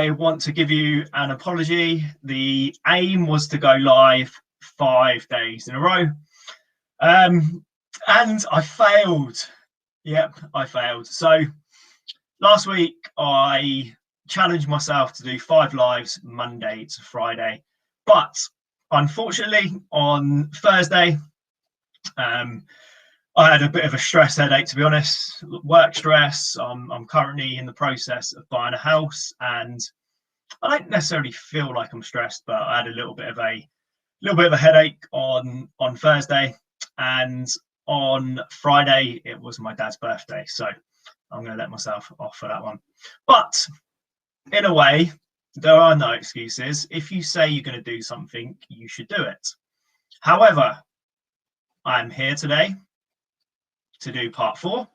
I want to give you an apology. The aim was to go live 5 days in a row, and I failed. Yep, I failed. So last week I challenged myself to do 5 lives Monday to Friday, but unfortunately on Thursday I had a bit of a stress headache, to be honest. Work stress. I'm currently in the process of buying a house, and I don't necessarily feel like I'm stressed, but I had a little bit of a headache on Thursday, and on Friday it was my dad's birthday, so I'm going to let myself off for that one. But in a way, there are no excuses. If you say you're going to do something, you should do it. However, I'm here today to do part 4,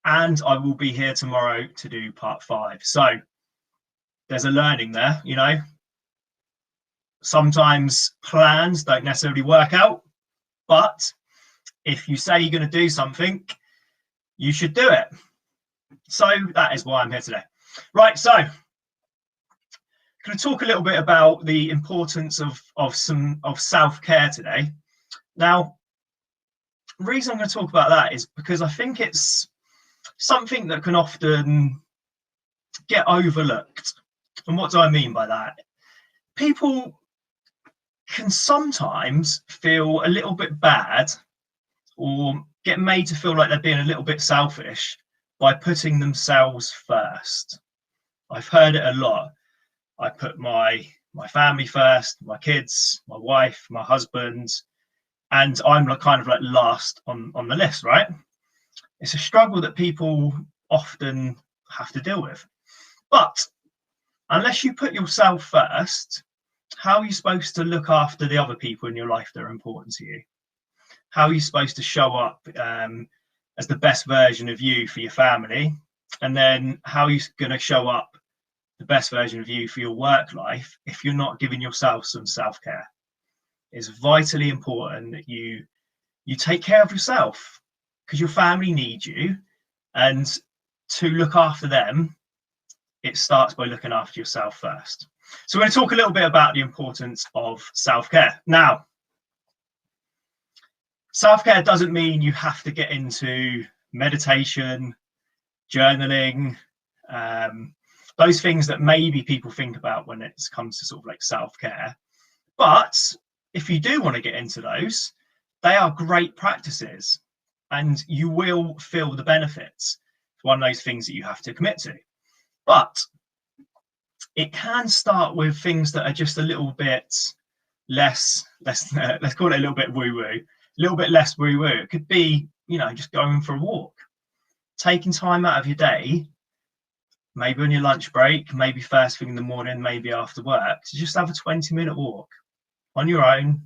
and I will be here tomorrow to do part 5. So there's a learning there, you know. Sometimes plans don't necessarily work out, but if you say you're going to do something, you should do it. So that is why I'm here today. Right, so I'm going to talk a little bit about the importance of self-care today. Now, the reason I'm going to talk about that is because I think it's something that can often get overlooked. And what do I mean by that? People can sometimes feel a little bit bad or get made to feel like they're being a little bit selfish by putting themselves first. I've heard it a lot. I put my family first, my kids, my wife, my husband, and I'm kind of like last on the list, right? It's a struggle that people often have to deal with. But unless you put yourself first, how are you supposed to look after the other people in your life that are important to you? How are you supposed to show up as the best version of you for your family? And then how are you going to show up the best version of you for your work life if you're not giving yourself some self-care? It's vitally important that you take care of yourself, because your family needs you, and to look after them, it starts by looking after yourself first. So we're going to talk a little bit about the importance of self-care. Now, self-care doesn't mean you have to get into meditation, journaling, those things that maybe people think about when it comes to sort of like self-care. But if you do want to get into those, they are great practices and you will feel the benefits. It's one of those things that you have to commit to. But it can start with things that are just a little bit less, let's call it a little bit woo-woo, a little bit less woo-woo. It could be, you know, just going for a walk, taking time out of your day, maybe on your lunch break, maybe first thing in the morning, maybe after work, to just have a 20-minute walk on your own,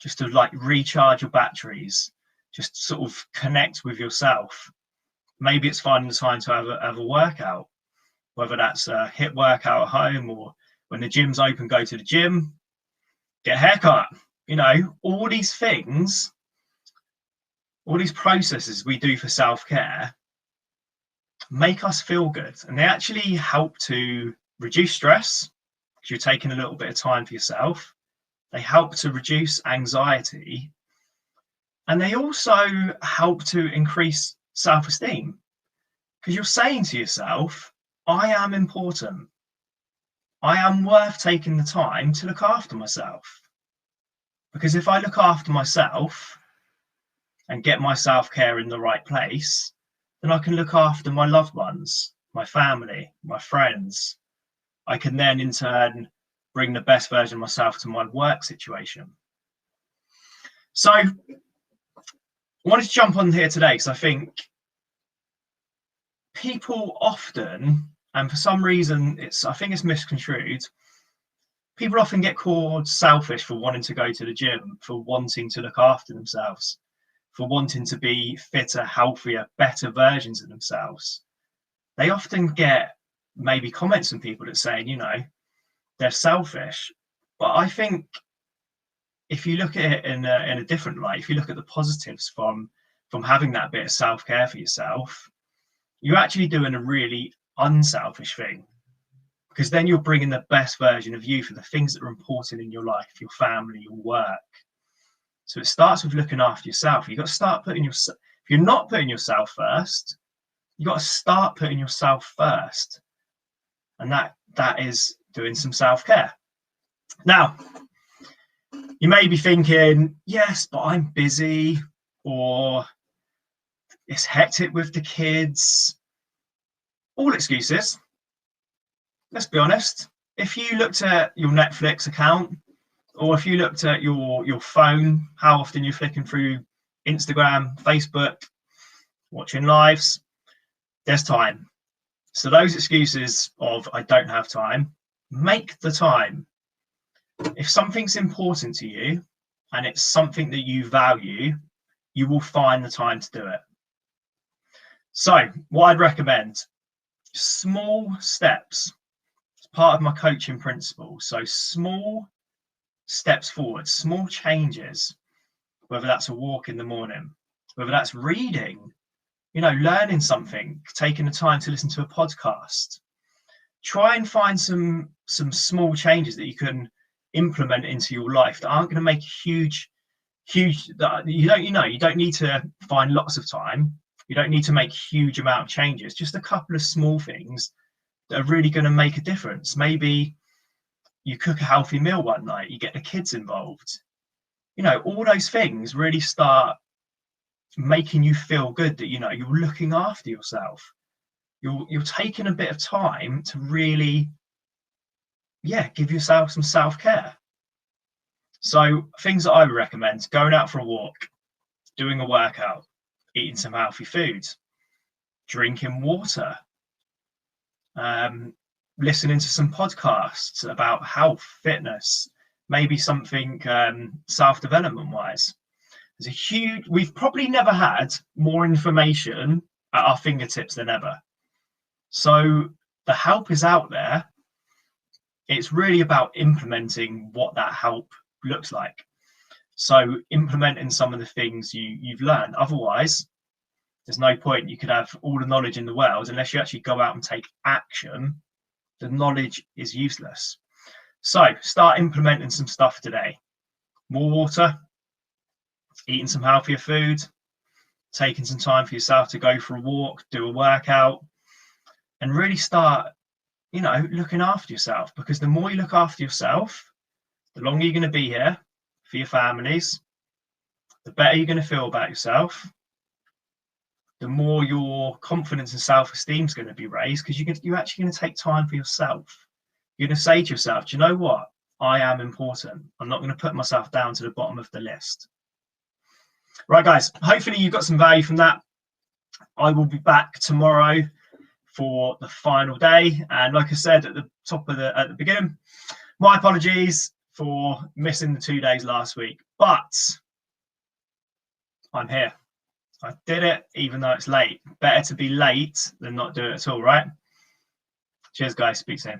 just to like recharge your batteries, just sort of connect with yourself. Maybe it's finding the time to have a workout, whether that's a HIIT workout at home, or when the gym's open, go to the gym, get a haircut. You know, all these things, all these processes we do for self-care make us feel good, and they actually help to reduce stress because you're taking a little bit of time for yourself. They help to reduce anxiety, and they also help to increase self-esteem, because you're saying to yourself, I am important. I am worth taking the time to look after myself. Because if I look after myself and get my self-care in the right place, then I can look after my loved ones, my family, my friends. I can then in turn bring the best version of myself to my work situation. So I wanted to jump on here today because I think people often, and for some reason I think it's misconstrued, people often get called selfish for wanting to go to the gym, for wanting to look after themselves, for wanting to be fitter, healthier, better versions of themselves. They often get maybe comments from people that say, you know, they're selfish. But I think if you look at it in a different light, if you look at the positives from having that bit of self-care for yourself, you're actually doing a really unselfish thing, because then you're bringing the best version of you for the things that are important in your life, your family, your work. So it starts with looking after yourself. You've got to start putting yourself, if you're not putting yourself first, you've got to start putting yourself first. And that is doing some self-care. Now, you may be thinking, yes, but I'm busy, or it's hectic with the kids. All excuses. Let's be honest. If you looked at your Netflix account, or if you looked at your phone, how often you're flicking through Instagram, Facebook, watching lives, there's time. So those excuses of I don't have time, make the time. If something's important to you and it's something that you value, you will find the time to do it. So what I'd recommend, small steps. It's part of my coaching principle. So small steps forward, small changes, whether that's a walk in the morning, whether that's reading, learning something, taking the time to listen to a podcast. Try and find some small changes that you can implement into your life that aren't going to make huge, that you don't need to find lots of time. You don't need to make huge amount of changes, just a couple of small things that are really going to make a difference. Maybe you cook a healthy meal one night, you get the kids involved. All those things really start making you feel good that, you're looking after yourself. You're taking a bit of time to really, give yourself some self-care. So things that I would recommend: going out for a walk, doing a workout, eating some healthy foods, drinking water, listening to some podcasts about health, fitness, maybe something self-development wise. We've probably never had more information at our fingertips than ever. So the help is out there. It's really about implementing what that help looks like. So implementing some of the things you've learned. Otherwise, there's no point. You could have all the knowledge in the world, unless you actually go out and take action, the knowledge is useless. So start implementing some stuff today. More water, eating some healthier food, taking some time for yourself to go for a walk, do a workout, and really start, looking after yourself. Because the more you look after yourself, the longer you're going to be here for your families, the better you're going to feel about yourself, the more your confidence and self-esteem is going to be raised, because you're actually going to take time for yourself. You're going to say to yourself, do you know what? I am important. I'm not going to put myself down to the bottom of the list. Right, guys, hopefully you got some value from that. I will be back tomorrow for the final day. And like I said at the beginning, my apologies for missing the 2 days last week, but I'm here. I did it, even though it's late. Better to be late than not do it at all, right? Cheers, guys. Speak soon.